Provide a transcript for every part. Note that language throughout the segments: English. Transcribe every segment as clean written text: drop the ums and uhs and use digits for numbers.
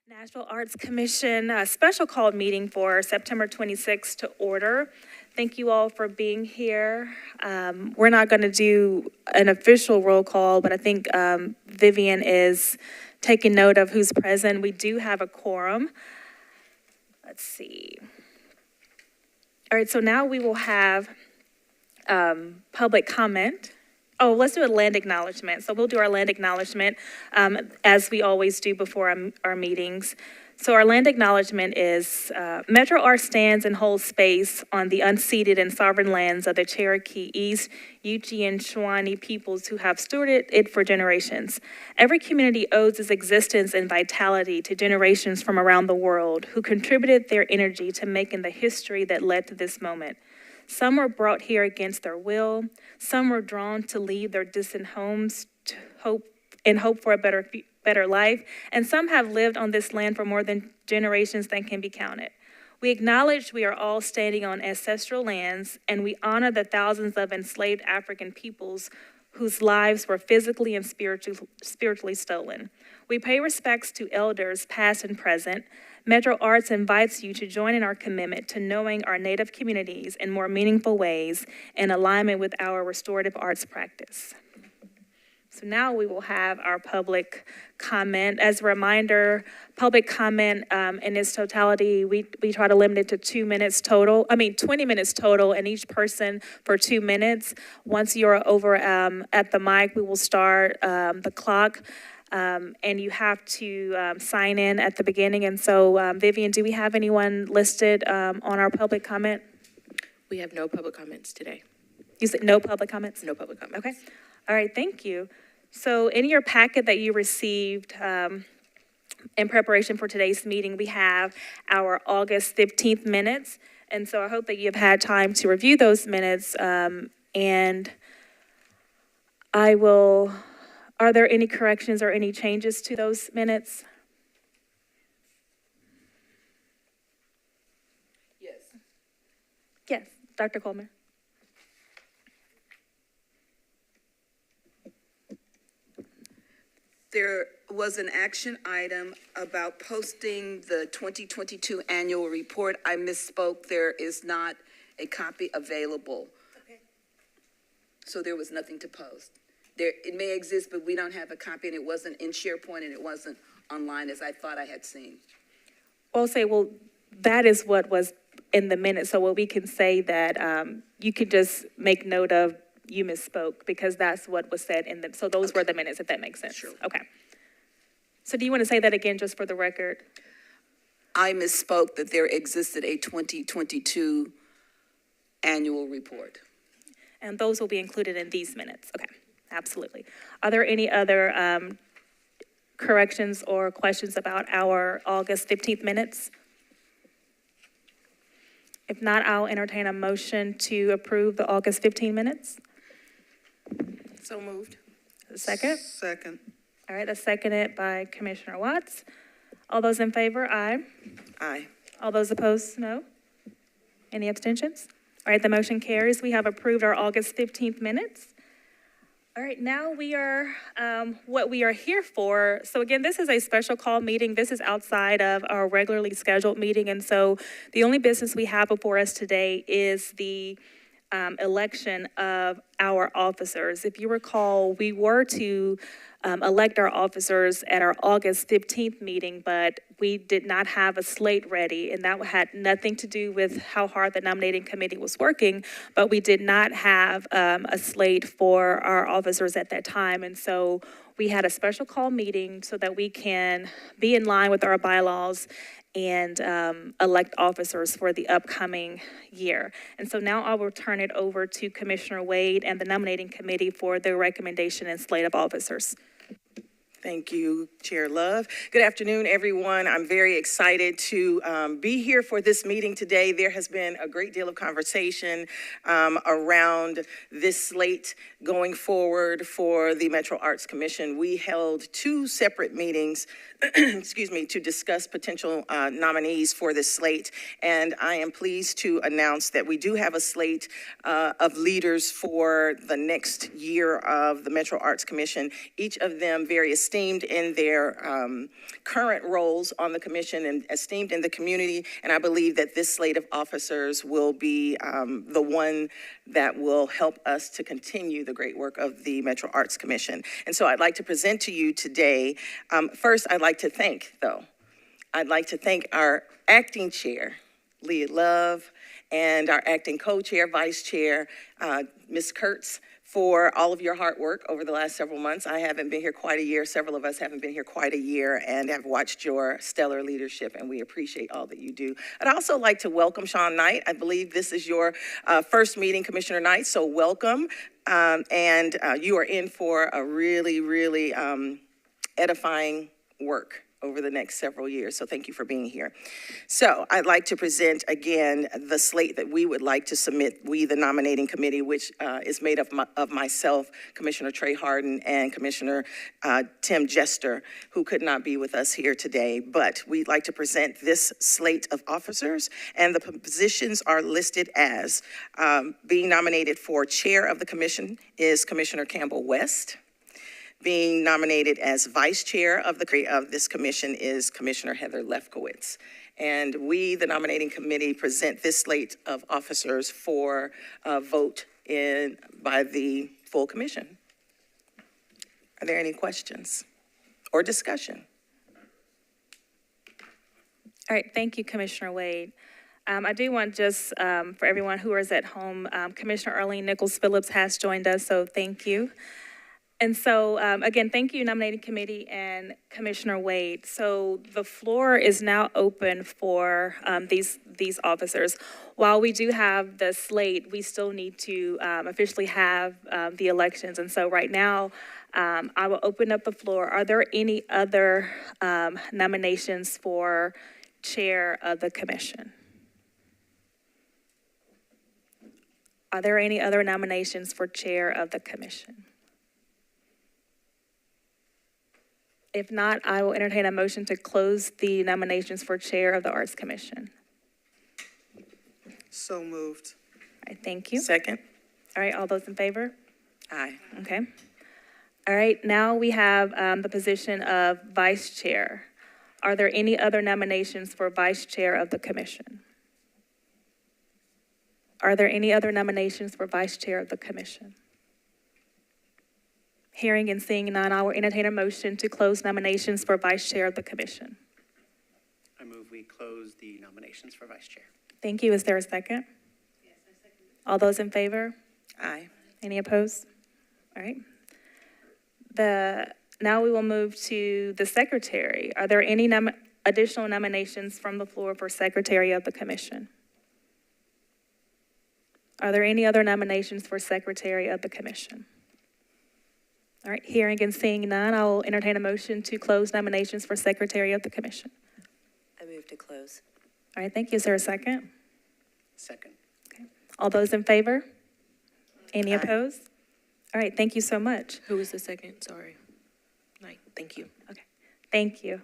Nashville Arts Commission special called meeting for September 26th to order. Thank you all for being here. We're not going to do an official roll call, but I think Vivian is taking note of who's present. We do have a quorum. Let's see. All right, so now we will have public comment. Oh, let's do a land acknowledgement. So we'll do our land acknowledgement as we always do before our meetings. So our land acknowledgement is Metro Arts stands and holds space on the unceded and sovereign lands of the Cherokee, East, Yuchi, and Shawnee peoples who have stewarded it for generations. Every community owes its existence and vitality to generations from around the world who contributed their energy to making the history that led to this moment. Some were brought here against their will. Some were drawn to leave their distant homes to hope for a better life. And some have lived on this land for more than generations than can be counted. We acknowledge we are all standing on ancestral lands, and we honor the thousands of enslaved African peoples whose lives were physically and spiritually stolen. We pay respects to elders past and present. Metro Arts invites you to join in our commitment to knowing our Native communities in more meaningful ways in alignment with our restorative arts practice. So now we will have our public comment. As a reminder, public comment in its totality, we try to limit it to 2 minutes total. 20 minutes total, and each person for 2 minutes. Once you're over at the mic, we will start the clock. And you have to sign in at the beginning. And so, Vivian, do we have anyone listed on our public comment? We have no public comments today. You said no public comments? No public comments. Okay. All right, thank you. So in your packet that you received in preparation for today's meeting, we have our August 15th minutes. And so I hope that you've had time to review those minutes. And I will... Are there any corrections or any changes to those minutes? Yes. Yes, Dr. Coleman. There was an action item about posting the 2022 annual report. I misspoke. There is not a copy available. Okay. So there was nothing to post. It may exist, but we don't have a copy, and it wasn't in SharePoint, and it wasn't online as I thought I had seen. Well, that is what was in the minutes. So what we can say that you could just make note of you misspoke because that's what was said in them. So those were the minutes, if that makes sense. Sure. Okay. So do you want to say that again just for the record? I misspoke that there existed a 2022 annual report. And those will be included in these minutes. Okay. Absolutely. Are there any other corrections or questions about our August 15th minutes? If not, I'll entertain a motion to approve the August 15 minutes. So moved. A second? Second. All right, that's seconded by Commissioner Watts. All those in favor, aye. Aye. All those opposed, no. Any abstentions? All right, the motion carries. We have approved our August 15th minutes. All right, now we are what we are here for. So again, this is a special call meeting. This is outside of our regularly scheduled meeting. And so the only business we have before us today is the election of our officers. If you recall, we were to elect our officers at our August 15th meeting, but we did not have a slate ready, and that had nothing to do with how hard the nominating committee was working, but we did not have a slate for our officers at that time, and so we had a special call meeting so that we can be in line with our bylaws and elect officers for the upcoming year. And so now I will turn it over to Commissioner Wade and the nominating committee for their recommendation and slate of officers. Thank you, Chair Love. Good afternoon, everyone. I'm very excited to be here for this meeting today. There has been a great deal of conversation around this slate going forward for the Metro Arts Commission. We held 2 separate meetings, to discuss potential nominees for this slate. And I am pleased to announce that we do have a slate of leaders for the next year of the Metro Arts Commission, each of them very esteemed esteemed in their current roles on the commission and esteemed in the community. And I believe that this slate of officers will be the one that will help us to continue the great work of the Metro Arts Commission. And so I'd like to present to you today, first I'd like to thank our acting chair, Leah Love, and our acting co-chair, vice chair, Ms. Kurtz, for all of your hard work over the last several months. I haven't been here quite a year. Several of us haven't been here quite a year and have watched your stellar leadership, and we appreciate all that you do. I'd also like to welcome Sean Knight. I believe this is your first meeting, Commissioner Knight, so welcome. And you are in for a really, really edifying work over the next several years. So thank you for being here. So I'd like to present again the slate that we would like to submit, we the nominating committee, which is made up of myself, Commissioner Trey Harden, and Commissioner Tim Jester, who could not be with us here today. But we'd like to present this slate of officers, and the positions are listed as being nominated for chair of the commission is Commissioner Campbell West. Being nominated as vice chair of this commission is Commissioner Heather Lefkowitz. And we, the nominating committee, present this slate of officers for a vote by the full commission. Are there any questions or discussion? All right, thank you, Commissioner Wade. I do want just for everyone who is at home, Commissioner Arlene Nichols-Phillips has joined us, so thank you. And so, again, thank you, nominating committee and Commissioner Wade. So the floor is now open for these officers. While we do have the slate, we still need to officially have the elections. And so right now, I will open up the floor. Are there any other nominations for chair of the commission? Are there any other nominations for chair of the commission? If not, I will entertain a motion to close the nominations for chair of the Arts Commission. So moved. All right, thank you. Second. All right, all those in favor? Aye. Okay. All right, now we have the position of vice chair. Are there any other nominations for vice chair of the commission? Are there any other nominations for vice chair of the commission? Hearing and seeing none, I will entertain a motion to close nominations for vice chair of the commission. I move we close the nominations for vice chair. Thank you. Is there a second? Yes, I second. All those in favor? Aye. Any opposed? All right. Now we will move to the secretary. Are there any additional nominations from the floor for secretary of the commission? Are there any other nominations for secretary of the commission? All right, hearing and seeing none, I will entertain a motion to close nominations for secretary of the commission. I move to close. All right, thank you. Is there a second? Second. Okay. All those in favor? Any Aye. opposed? All right, thank you so much. Who was the second? Sorry. Knight, thank you. Okay, thank you.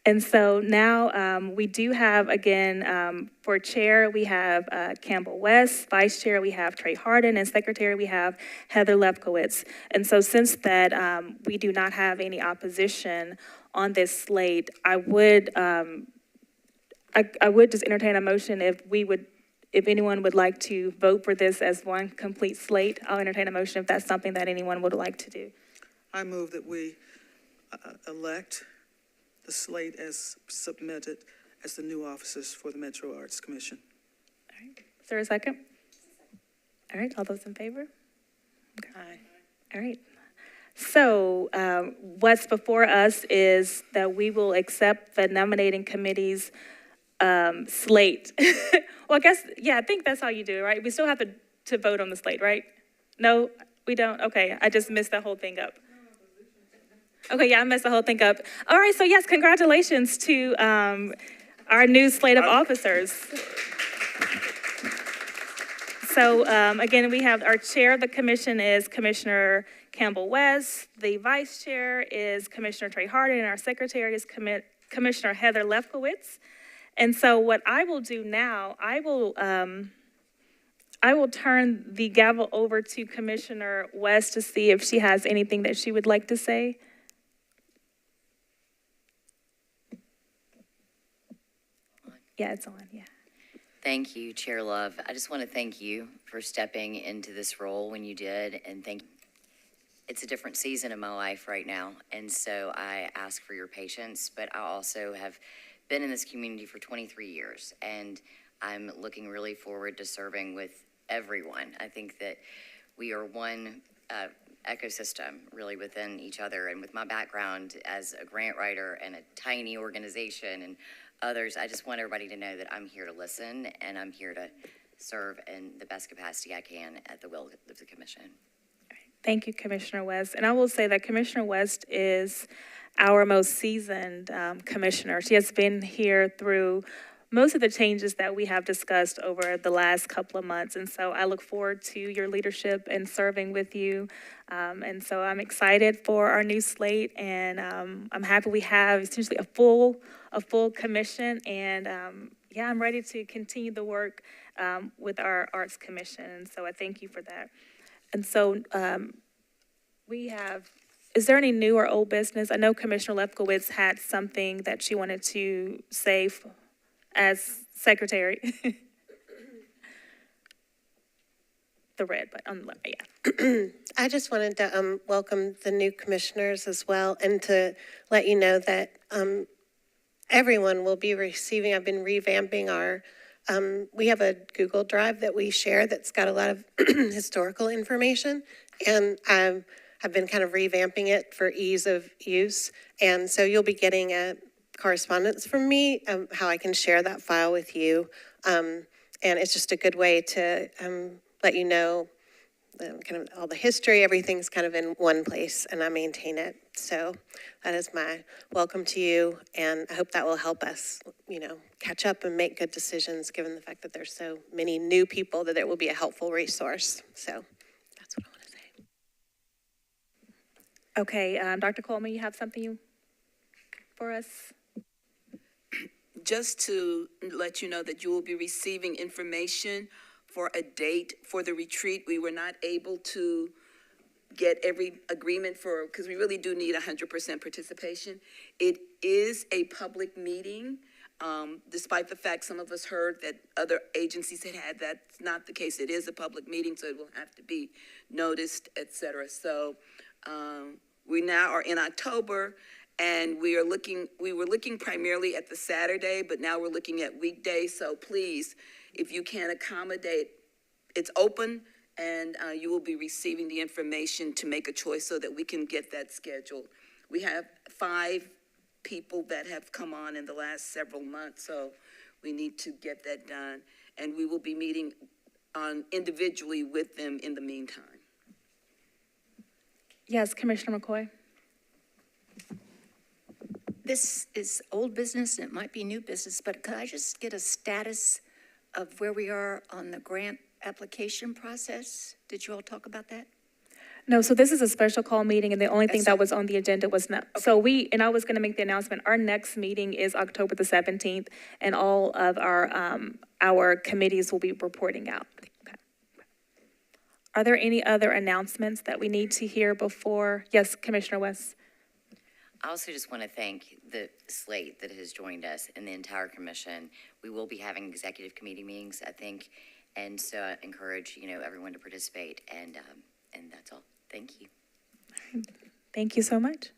And so now we do have, again, for chair, we have Campbell West, vice chair, we have Trey Harden, and secretary, we have Heather Lefkowitz. And so since that we do not have any opposition on this slate, I would just entertain a motion if anyone would like to vote for this as one complete slate. I'll entertain a motion if that's something that anyone would like to do. I move that we elect the slate as submitted as the new officers for the Metro Arts Commission. All right. Is there a second? All right, all those in favor? Okay. Aye. All right. So what's before us is that we will accept the nominating committee's slate. Well, I guess, yeah, I think that's how you do it, right? We still have to vote on the slate, right? No, we don't? Okay, I just messed the whole thing up. Okay, yeah, I messed the whole thing up. All right, so yes, congratulations to our new slate of officers. So again, we have our chair of the commission is Commissioner Campbell West. The vice chair is Commissioner Trey Harden, and our secretary is Commissioner Heather Lefkowitz. And so what I will do now, I will turn the gavel over to Commissioner West to see if she has anything that she would like to say. Yeah, it's on, yeah. Thank you, Chair Love. I just want to thank you for stepping into this role when you did, and it's a different season in my life right now, and so I ask for your patience, but I also have been in this community for 23 years, and I'm looking really forward to serving with everyone. I think that we are one ecosystem really within each other, and with my background as a grant writer and a tiny organization and others, I just want everybody to know that I'm here to listen and I'm here to serve in the best capacity I can at the will of the commission. Thank you, Commissioner West. And I will say that Commissioner West is our most seasoned commissioner. She has been here through most of the changes that we have discussed over the last couple of months. And so I look forward to your leadership and serving with you. And so I'm excited for our new slate, and I'm happy we have essentially a full commission. And yeah, I'm ready to continue the work with our Arts Commission. And so I thank you for that. And so is there any new or old business? I know Commissioner Lefkowitz had something that she wanted to say as secretary. The red, but on the left, yeah. I just wanted to welcome the new commissioners as well, and to let you know that everyone will be receiving, I've been revamping our, we have a Google Drive that we share that's got a lot of historical information, and I've been kind of revamping it for ease of use. And so you'll be getting a correspondence from me, how I can share that file with you. And it's just a good way to let you know kind of all the history, everything's kind of in one place, and I maintain it. So that is my welcome to you, and I hope that will help us, catch up and make good decisions, given the fact that there's so many new people, that it will be a helpful resource. So that's what I want to say. Okay, Dr. Coleman, you have something for us? Just to let you know that you will be receiving information for a date for the retreat. We were not able to get every agreement because we really do need 100% participation. It is a public meeting, despite the fact some of us heard that other agencies had. That's not the case. It is a public meeting, so it will have to be noticed, et cetera. So we now are in October, and we were looking primarily at the Saturday, but now we're looking at weekdays. So please, if you can accommodate, it's open, and you will be receiving the information to make a choice so that we can get that scheduled. We have 5 people that have come on in the last several months, so we need to get that done. And we will be meeting individually with them in the meantime. Yes, Commissioner McCoy. This is old business, and it might be new business, but could I just get a status of where we are on the grant application process? Did you all talk about that? No, so this is a special call meeting, and the only thing that was on the agenda was not. Okay. So I was going to make the announcement. Our next meeting is October the 17th, and all of our committees will be reporting out. Okay. Are there any other announcements that we need to hear before? Yes, Commissioner West. I also just want to thank the slate that has joined us and the entire commission. We will be having executive committee meetings, I think, and so I encourage everyone to participate. And that's all. Thank you. All right. Thank you so much.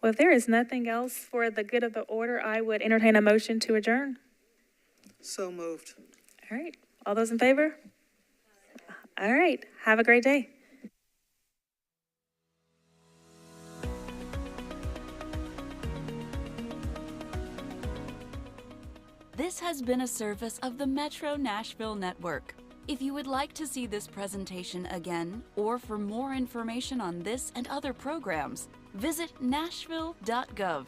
Well, if there is nothing else for the good of the order, I would entertain a motion to adjourn. So moved. All right. All those in favor? All right. Have a great day. This has been a service of the Metro Nashville Network. If you would like to see this presentation again, or for more information on this and other programs, visit nashville.gov.